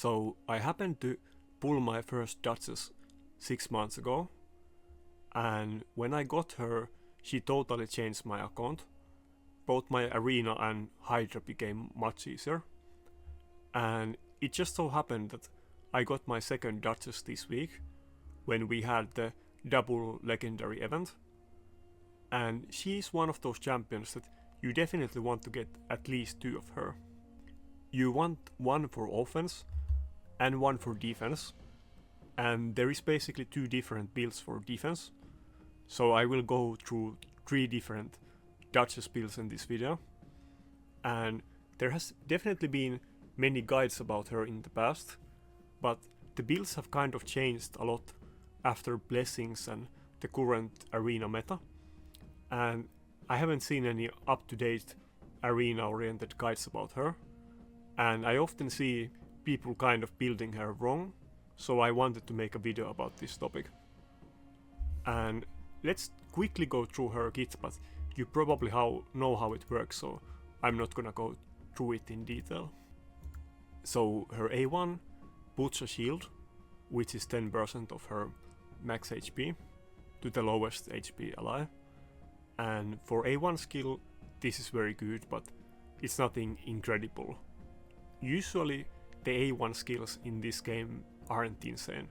So I happened to pull my first Duchess 6 months ago, and when I got her, she totally changed my account. Both my arena and Hydra became much easier, and it just so happened that I got my second Duchess this week when we had the double legendary event, and she's one of those champions that you definitely want to get at least 2 of her. You want one for offense and one for defense, and there is basically 2 different builds for defense, so I will go through 3 different Duchess builds in this video, and there has definitely been many guides about her in the past, but the builds have kind of changed a lot after blessings and the current arena meta, and I haven't seen any up-to-date arena-oriented guides about her, and I often see people kind of building her wrong, so I wanted to make a video about this topic. And let's quickly go through her kit, but you probably know how it works, so I'm not gonna go through it in detail. So her A1 puts a shield, which is 10% of her max HP, to the lowest HP ally. And for A1 skill, this is very good, but it's nothing incredible. Usually the A1 skills in this game aren't insane.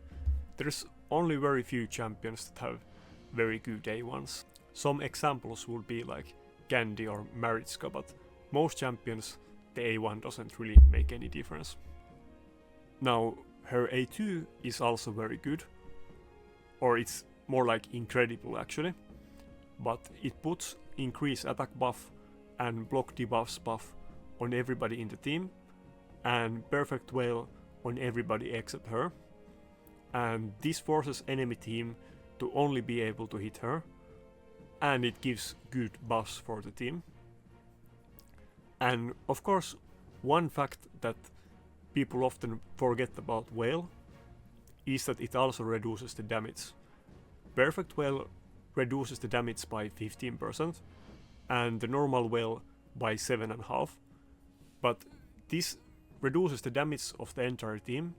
There's only very few champions that have very good A1s. Some examples would be like Candy or Maritzka, but most champions the A1 doesn't really make any difference. Now her A2 is also very good, or it's more like incredible actually, but it puts increased attack buff and block debuffs buff on everybody in the team, and Perfect Whale on everybody except her, and this forces enemy team to only be able to hit her, and it gives good buffs for the team. And of course, one fact that people often forget about Whale is that it also reduces the damage. Perfect Whale reduces the damage by 15%, and the normal Whale by 7.5%, but this reduces the damage of the entire team,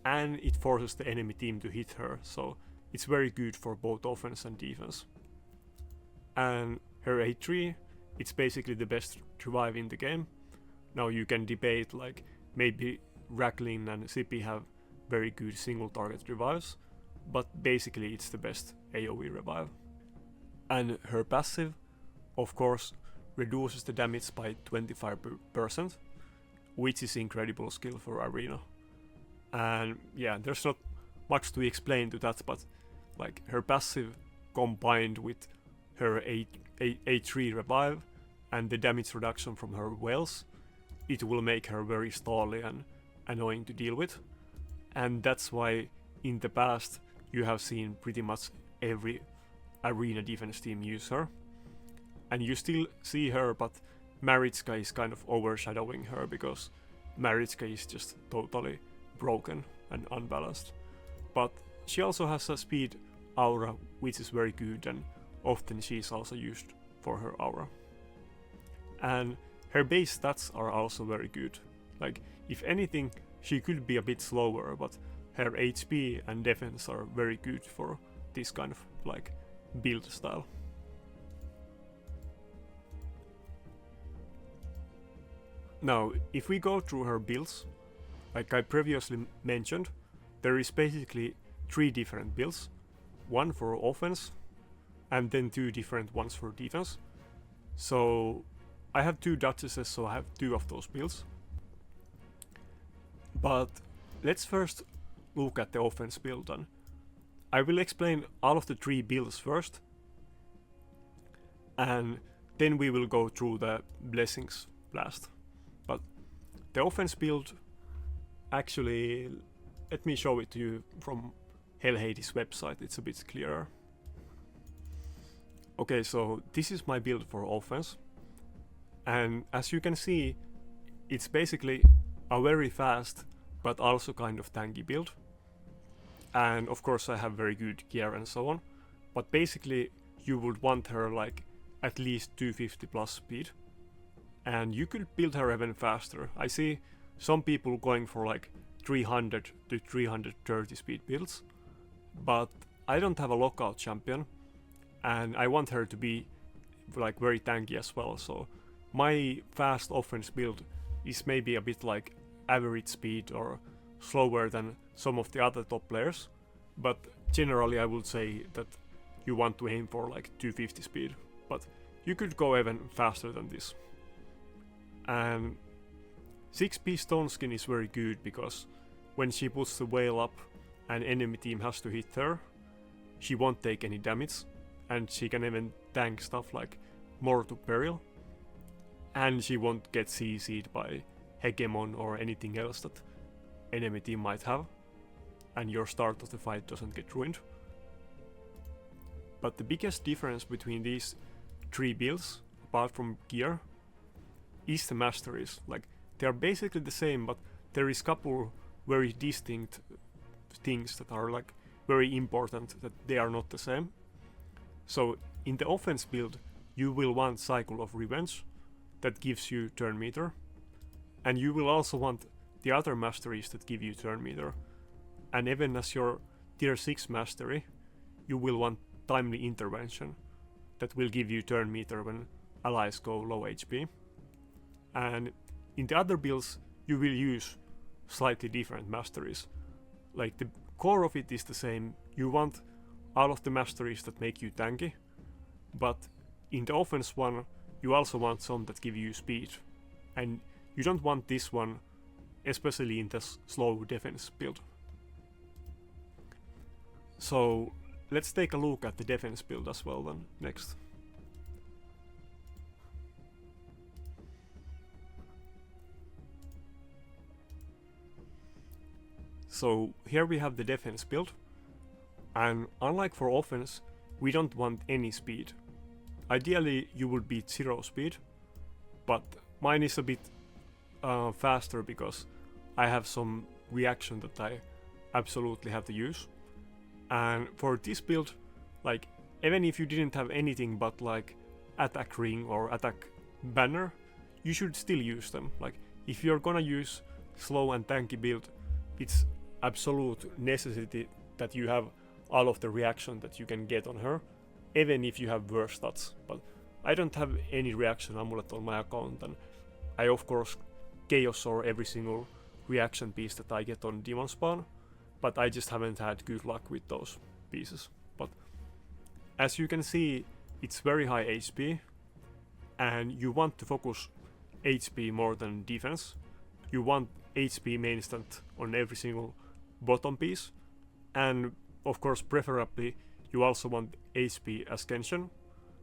and it forces the enemy team to hit her, so it's very good for both offense and defense. And her A3, it's basically the best revive in the game. Now you can debate like maybe Racklin and Zippy have very good single target revives, but basically it's the best AoE revive. And her passive, of course, reduces the damage by 25%, which is incredible skill for arena. And yeah, there's not much to explain to that, but like her passive combined with her A3 revive and the damage reduction from her whales, it will make her very stally and annoying to deal with. And that's why in the past you have seen pretty much every arena defense team use her. And you still see her, but Maritzka is kind of overshadowing her because Maritzka is just totally broken and unbalanced. But she also has a speed aura which is very good, and often she is also used for her aura. And her base stats are also very good. Like, if anything, she could be a bit slower, but her HP and defense are very good for this kind of like build style. Now, if we go through her builds, like I previously mentioned, there is basically 3 different builds. One for offense, and then 2 different ones for defense. So I have 2 Duchesses, so I have 2 of those builds. But let's first look at the offense build, and I will explain all of the 3 builds first, and then we will go through the blessings last. But the offense build, actually, let me show it to you from Hell Hades website, it's a bit clearer. Okay, so this is my build for offense, and as you can see, it's basically a very fast but also kind of tanky build. And of course I have very good gear and so on, but basically you would want her like at least 250 plus speed, and you could build her even faster. I see some people going for like 300 to 330 speed builds, but I don't have a lockout champion, and I want her to be like very tanky as well, so my fast offense build is maybe a bit like average speed or slower than some of the other top players, but generally I would say that you want to aim for like 250 speed, but you could go even faster than this. And 6p Stone Skin is very good because when she puts the whale up and enemy team has to hit her, she won't take any damage, and she can even tank stuff like Mortal Peril, and she won't get CC'd by Hegemon or anything else that enemy team might have, and your start of the fight doesn't get ruined. But the biggest difference between these three builds, apart from gear, is the masteries. Like, they are basically the same, but there is couple very distinct things that are like very important that they are not the same. So in the offense build, you will want Cycle of Revenge that gives you turn meter, and you will also want the other masteries that give you turn meter. And even as your tier 6 mastery, you will want Timely Intervention that will give you turn meter when allies go low HP. And in the other builds, you will use slightly different masteries. Like, the core of it is the same. You want all of the masteries that make you tanky, but in the offense one, you also want some that give you speed. And you don't want this one, especially in the slow defense build. So let's take a look at the defense build as well then next. So here we have the defense build, and unlike for offense, we don't want any speed. Ideally you would beat 0 speed, but mine is a bit faster because I have some reaction that I absolutely have to use. And for this build, like, even if you didn't have anything but like attack ring or attack banner, you should still use them. Like, if you're gonna use slow and tanky build, it's absolute necessity that you have all of the reaction that you can get on her, even if you have worse stats. But I don't have any reaction amulet on my account, and I of course chaos or every single reaction piece that I get on demon spawn, but I just haven't had good luck with those pieces. But as you can see, it's very high HP, and you want to focus HP more than defense. You want HP main stat on every single bottom piece, and of course preferably you also want HP as Genshin,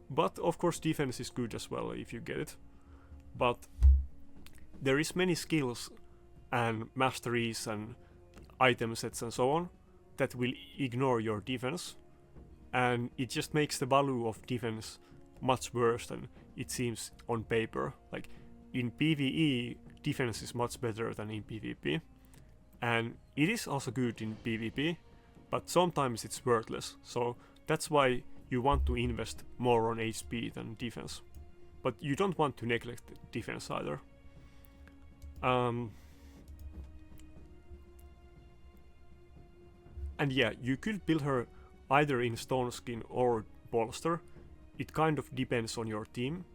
but of course defense is good as well if you get it. But there is many skills and masteries and item sets and so on that will ignore your defense, and it just makes the value of defense much worse than it seems on paper. Like, in PvE, defense is much better than in PvP, and it is also good in PvP, but sometimes it's worthless, so that's why you want to invest more on HP than defense. But you don't want to neglect defense either. And yeah, you could build her either in Stone Skin or Bolster. It kind of depends on your team,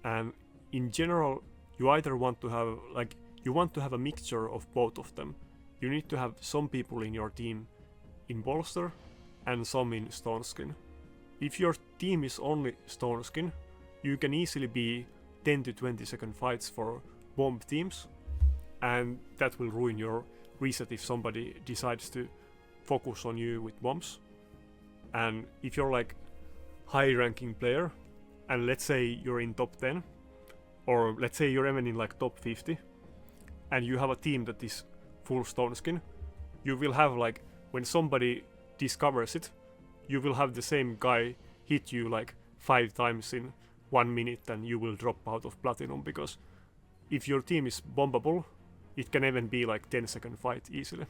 and in general you either want to have, like, you want to have a mixture of both of them. You need to have some people in your team in Bolster and some in Stone Skin. If your team is only Stone Skin, you can easily be 10 to 20 second fights for bomb teams, and that will ruin your reset if somebody decides to focus on you with bombs. And if you're like high ranking player, and let's say you're in top 10, or let's say you're even in like top 50, and you have a team that is full Stone Skin, you will have, like, when somebody discovers it, you will have the same guy hit you like 5 times in 1 minute, and you will drop out of Platinum, because if your team is bombable, it can even be like 10-second fight easily.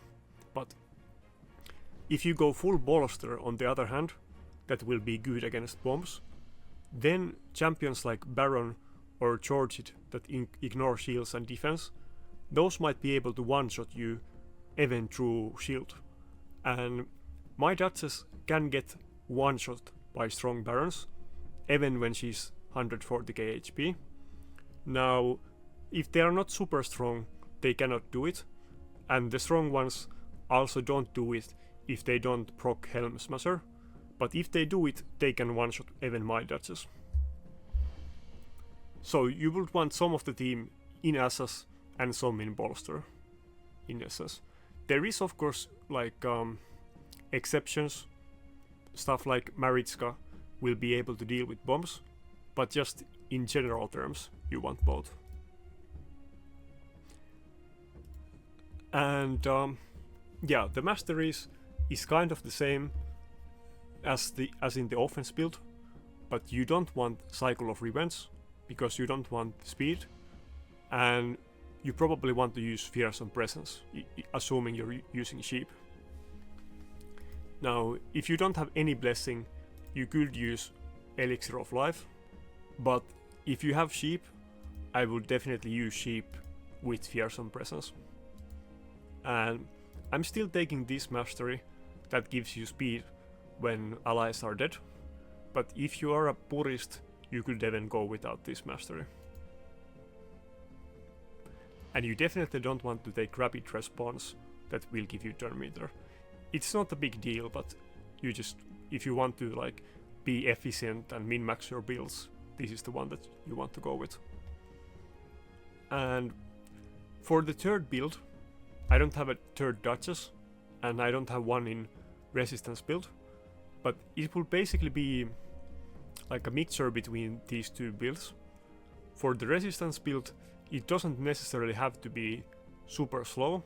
But if you go full Bolster on the other hand, that will be good against bombs, then champions like Baron or Georgid that ignore shields and defense, those might be able to one-shot you even through shield. And my Duchess can get one shot by strong barons, even when she's 140k HP. Now, if they are not super strong, they cannot do it, and the strong ones also don't do it if they don't proc Helm Smasher, but if they do it, they can one-shot even my Duchess. So you would want some of the team in SS and some in bolster, in SS. There is of course like exceptions, stuff like Maritska will be able to deal with bombs, but just in general terms, you want both. And yeah, the masteries is kind of the same as in the offense build, but you don't want Cycle of Revenge because you don't want speed, and you probably want to use Fearsome Presence, assuming you're using sheep. Now, if you don't have any blessing, you could use Elixir of Life, but if you have sheep, I would definitely use sheep with Fearsome Presence. And I'm still taking this mastery that gives you speed when allies are dead, but if you are a purist, you could even go without this mastery. And you definitely don't want to take rapid response that will give you turn meter. It's not a big deal, but you just, if you want to like be efficient and min-max your builds, this is the one that you want to go with. And for the third build, I don't have a third Duchess, and I don't have one in resistance build, but it will basically be like a mixture between these two builds. For the resistance build, it doesn't necessarily have to be super slow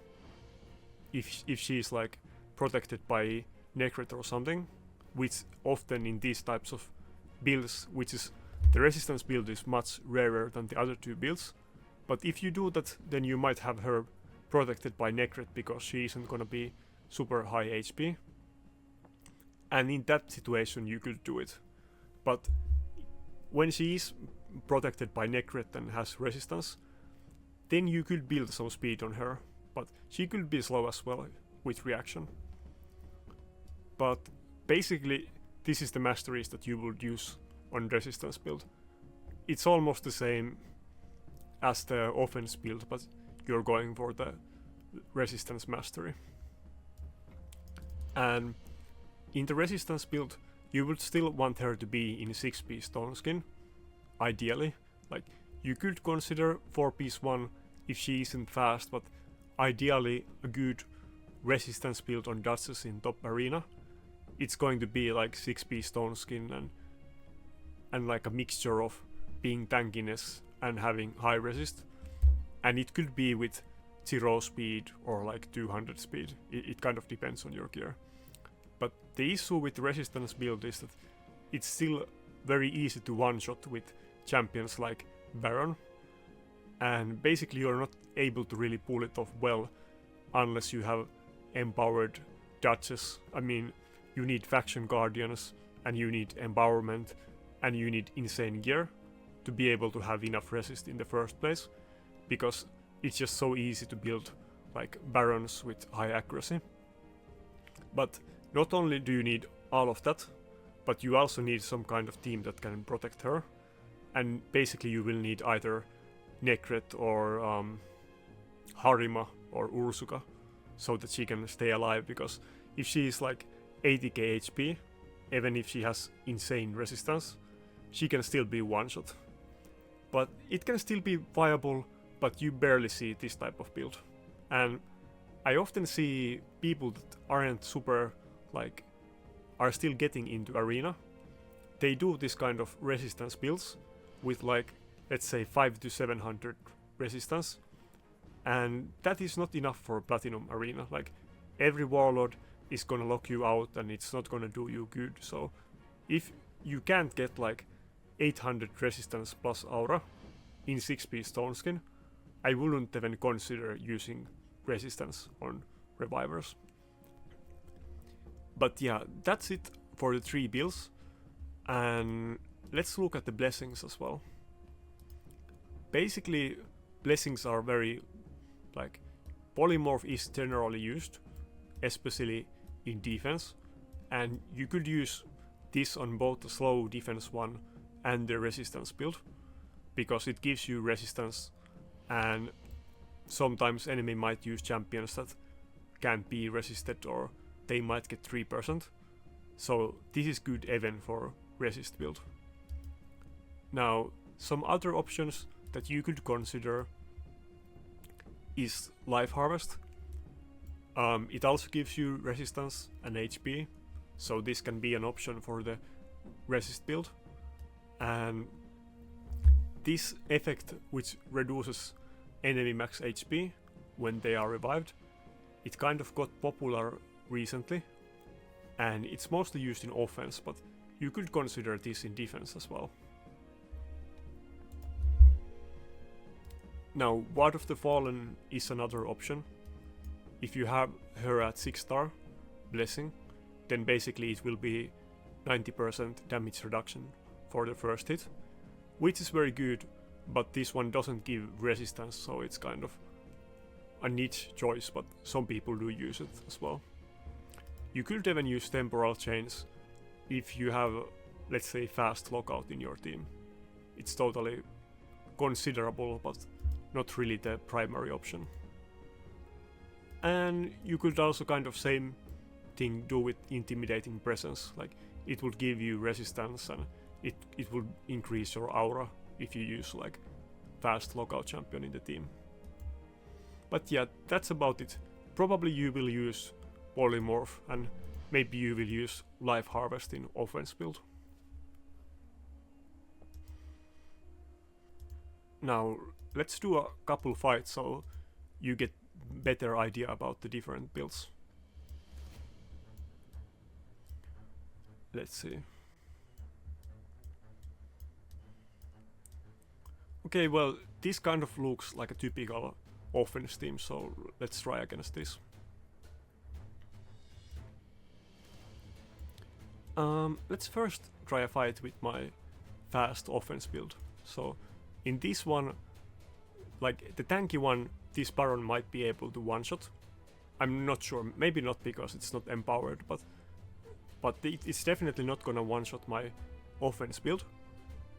if she's like protected by Necret or something, which often in these types of builds, which is the resistance build is much rarer than the other two builds, but if you do that, then you might have her protected by Necret because she isn't gonna be super high HP, and in that situation you could do it. But when she is protected by Necret and has resistance, then you could build some speed on her, but she could be slow as well with reaction. But basically this is the masteries that you would use on resistance build. It's almost the same as the offense build, but you're going for the resistance mastery. And in the resistance build, you would still want her to be in 6-piece stone skin, ideally. Like, you could consider 4-piece one if she isn't fast, but ideally a good resistance build on Duchess in top arena, it's going to be like 6-piece stone skin and like a mixture of being tankiness and having high resist. And it could be with 0 speed or like 200 speed. It kind of depends on your gear. But the issue with the resistance build is that it's still very easy to one-shot with champions like Baron, and basically you're not able to really pull it off well unless you have empowered Duchess. I mean, you need faction guardians, and you need empowerment, and you need insane gear to be able to have enough resist in the first place, because it's just so easy to build like barons with high accuracy. But not only do you need all of that, but you also need some kind of team that can protect her, and basically you will need either Necret or Harima or Ursuka so that she can stay alive, because if she is like 80k HP, even if she has insane resistance, she can still be one-shot. But it can still be viable, but you barely see this type of build. And I often see people that aren't super, like, are still getting into arena. They do this kind of resistance builds with like, let's say 5 to 700 resistance, and that is not enough for Platinum Arena. Like, every Warlord is gonna lock you out and it's not gonna do you good. So if you can't get like 800 resistance plus aura in 6-piece stone skin, I wouldn't even consider using resistance on revivers. But yeah, that's it for the 3 builds, and let's look at the blessings as well. Basically, blessings are very, like, Polymorph is generally used, especially in defense, and you could use this on both the slow defense one and the resistance build, because it gives you resistance, and sometimes enemy might use champions that can't be resisted or they might get 3%. So this is good even for resist build. Now, some other options that you could consider is Life Harvest. It also gives you resistance and HP, so this can be an option for the resist build. And this effect, which reduces enemy max HP when they are revived, it kind of got popular recently, and it's mostly used in offense, but you could consider this in defense as well. Now, Ward of the Fallen is another option. If you have her at 6-star Blessing, then basically it will be 90% damage reduction for the first hit, which is very good, but this one doesn't give resistance, so it's kind of a niche choice, but some people do use it as well. You could even use Temporal Chains if you have, let's say, fast lockout in your team. It's totally considerable, but not really the primary option. And you could also kind of same thing do with Intimidating Presence, like it would give you resistance and it would increase your aura if you use like fast lockout champion in the team. But yeah, that's about it. Probably you will use Polymorph, and maybe you will use Life Harvest in Offence Build. Now, let's do a couple fights so you get better idea about the different builds. Let's see. Okay, well, this kind of looks like a typical offense team, so let's try against this. Let's first try a fight with my fast offense build. So in this one, like the tanky one, this Baron might be able to one-shot. I'm not sure, maybe not because it's not empowered, but it's definitely not gonna one-shot my offense build,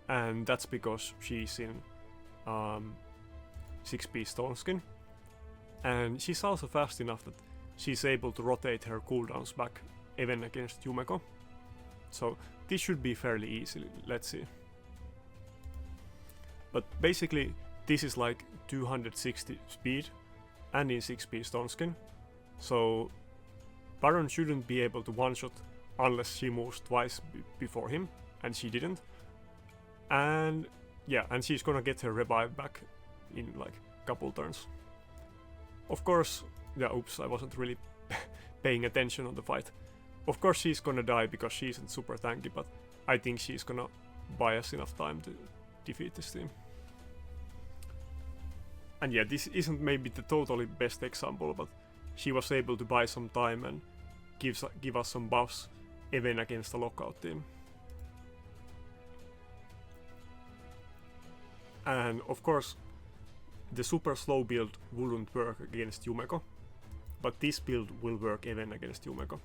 and that's because she's in 6-piece Stone Skin, and she's also fast enough that she's able to rotate her cooldowns back even against Yumeko. So this should be fairly easy, let's see. But basically this is like 260 speed and in 6-piece Stone Skin, so Baron shouldn't be able to one-shot unless she moves twice before him, and she didn't. And yeah, and she's gonna get her revive back in like couple turns. Of course, yeah, oops, I wasn't really paying attention on the fight. Of course she's gonna die because she isn't super tanky, but I think she's gonna buy us enough time to defeat this team. And yeah, this isn't maybe the totally best example, but she was able to buy some time and give us some buffs even against the lockout team. And of course, the super slow build wouldn't work against Yumeko, but this build will work even against Yumeko.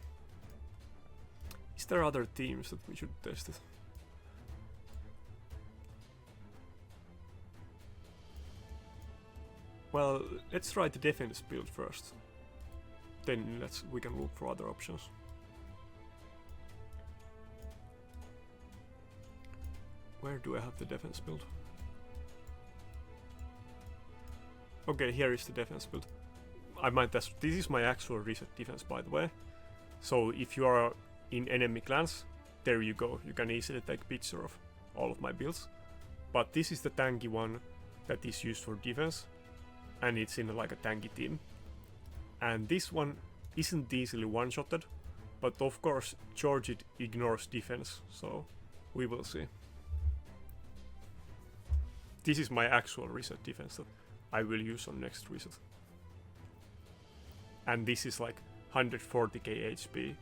Is there other teams that we should test it? Well, let's try the defense build first. Then we can look for other options. Where do I have the defense build? Okay, here is the defense build. I might test. This is my actual reset defense, by the way. So if you are in enemy clans, there you go. You can easily take a picture of all of my builds. But this is the tanky one that is used for defense, and it's in like a tanky team. And this one isn't easily one-shotted, but of course George it ignores defense, so we will see. This is my actual reset defense that I will use on next reset. And this is like 140k HP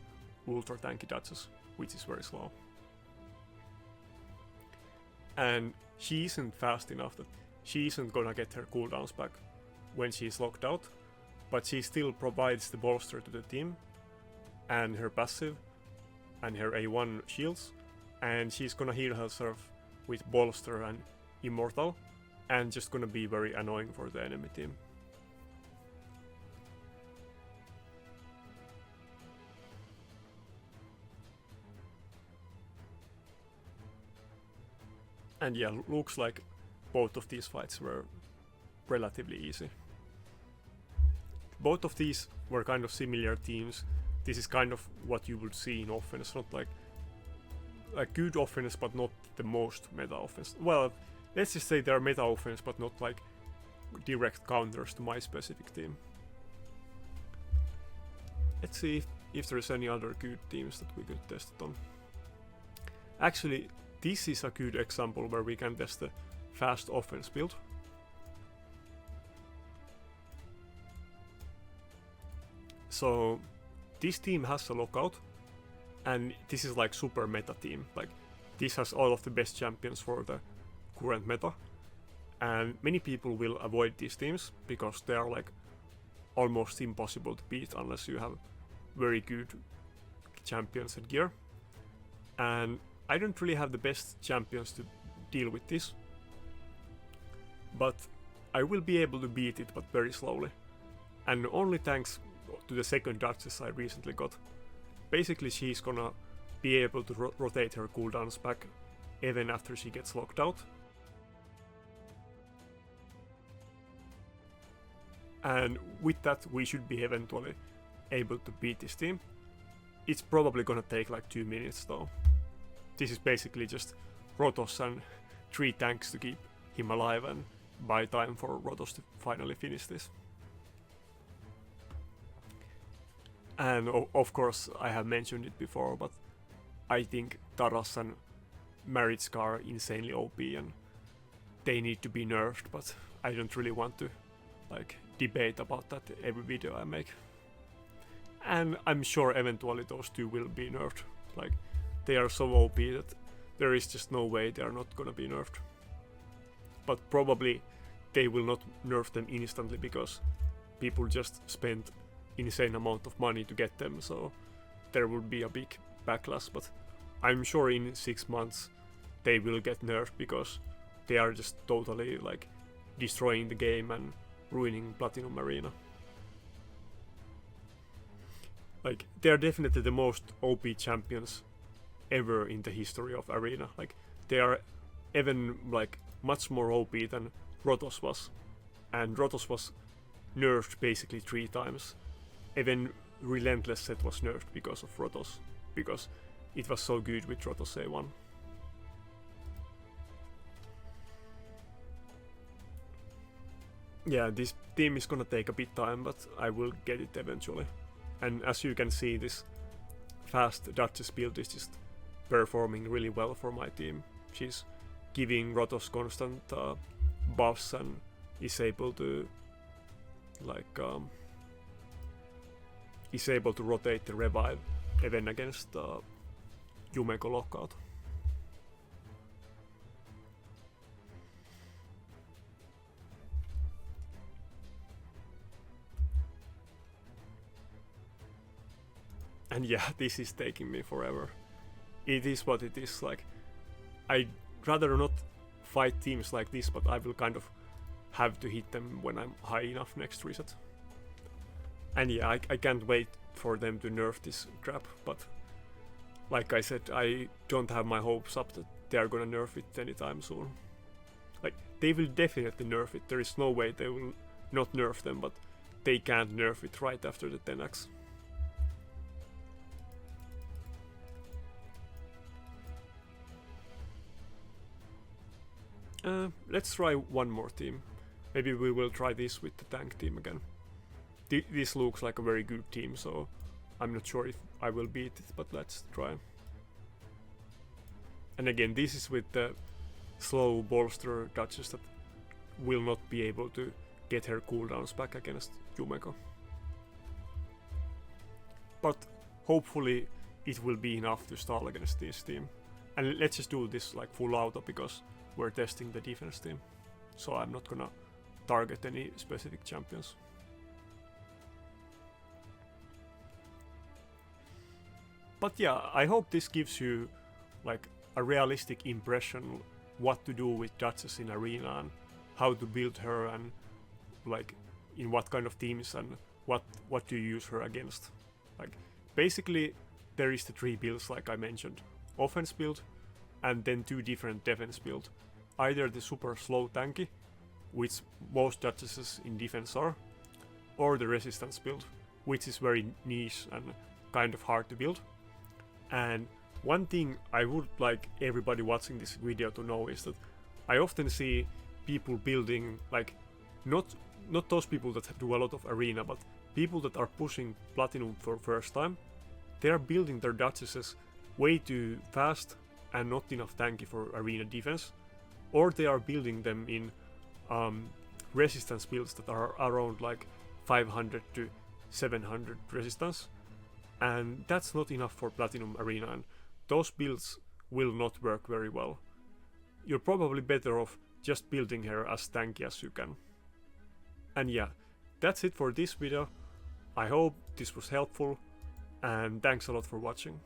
ultra tanky Duchess, which is very slow. And she isn't fast enough that she isn't gonna get her cooldowns back when she's locked out, but she still provides the bolster to the team, and her passive, and her A1 shields, and she's gonna heal herself with bolster and immortal, and just gonna be very annoying for the enemy team. And yeah, looks like both of these fights were relatively easy. Both of these were kind of similar teams. This is kind of what you would see in offense, not like good offense, but not the most meta offense. Well, let's just say they're meta offense, but not like direct counters to my specific team. Let's see if there's any other good teams that we could test it on. Actually, this is a good example where we can test the fast offense build. So this team has a lockout, and this is like super meta team. Like this has all of the best champions for the current meta, and many people will avoid these teams because they are like almost impossible to beat unless you have very good champions and gear. And I don't really have the best champions to deal with this, but I will be able to beat it, but very slowly, and only thanks to the second Duchess I recently got. Basically, she's gonna be able to rotate her cooldowns back even after she gets locked out. And with that, we should be eventually able to beat this team. It's probably gonna take like 2 minutes though. This is basically just Rotos and 3 tanks to keep him alive and buy time for Rotos to finally finish this. And of course, I have mentioned it before, but I think Taras and Maritska are insanely OP and they need to be nerfed, but I don't really want to like debate about that every video I make. And I'm sure eventually those two will be nerfed. Like, they are so OP that there is just no way they are not gonna be nerfed. But probably they will not nerf them instantly because people just spent insane amount of money to get them, so there will be a big backlash. But I'm sure in 6 months they will get nerfed because they are just totally like destroying the game and ruining Platinum Arena. Like, they are definitely the most OP champions ever in the history of Arena. Like, they are even like much more OP than Rotos was, and Rotos was nerfed basically 3 times. Even Relentless set was nerfed because of Rotos, because it was so good with Rotos A1. Yeah, this team is gonna take a bit time, but I will get it eventually. And as you can see, this fast Duchess build is just performing really well for my team. She's giving Rotos constant buffs and is able to like is able to rotate the revive even against Yumeko lockout. And yeah, this is taking me forever. It is what it is. Like, I'd rather not fight teams like this, but I will kind of have to hit them when I'm high enough next reset. And yeah, I can't wait for them to nerf this crap, but like I said, I don't have my hopes up that they are gonna nerf it anytime soon. Like, they will definitely nerf it, there is no way they will not nerf them, but they can't nerf it right after the 10x. Let's try one more team. Maybe we will try this with the tank team again. This looks like a very good team, so I'm not sure if I will beat it, but let's try. And again, this is with the slow bolster Duchess that will not be able to get her cooldowns back against Yumeko. But hopefully it will be enough to stall against this team. And let's just do this like full auto because we're testing the defense team. So I'm not gonna target any specific champions. But yeah, I hope this gives you like a realistic impression what to do with Duchess in Arena and how to build her and like in what kind of teams and what to use her against. Like basically there is the 3 builds like I mentioned. Offense build and then 2 different defense build. Either the super slow tanky, which most Duchesses in defense are, or the resistance build, which is very niche and kind of hard to build. And one thing I would like everybody watching this video to know is that I often see people building like not those people that do a lot of arena, but people that are pushing platinum for first time. They are building their Duchesses way too fast and not enough tanky for arena defense, or they are building them in resistance builds that are around like 500 to 700 resistance, and that's not enough for platinum arena, and those builds will not work very well. You're probably better off just building her as tanky as you can. And yeah, that's it for this video. I hope this was helpful, and thanks a lot for watching.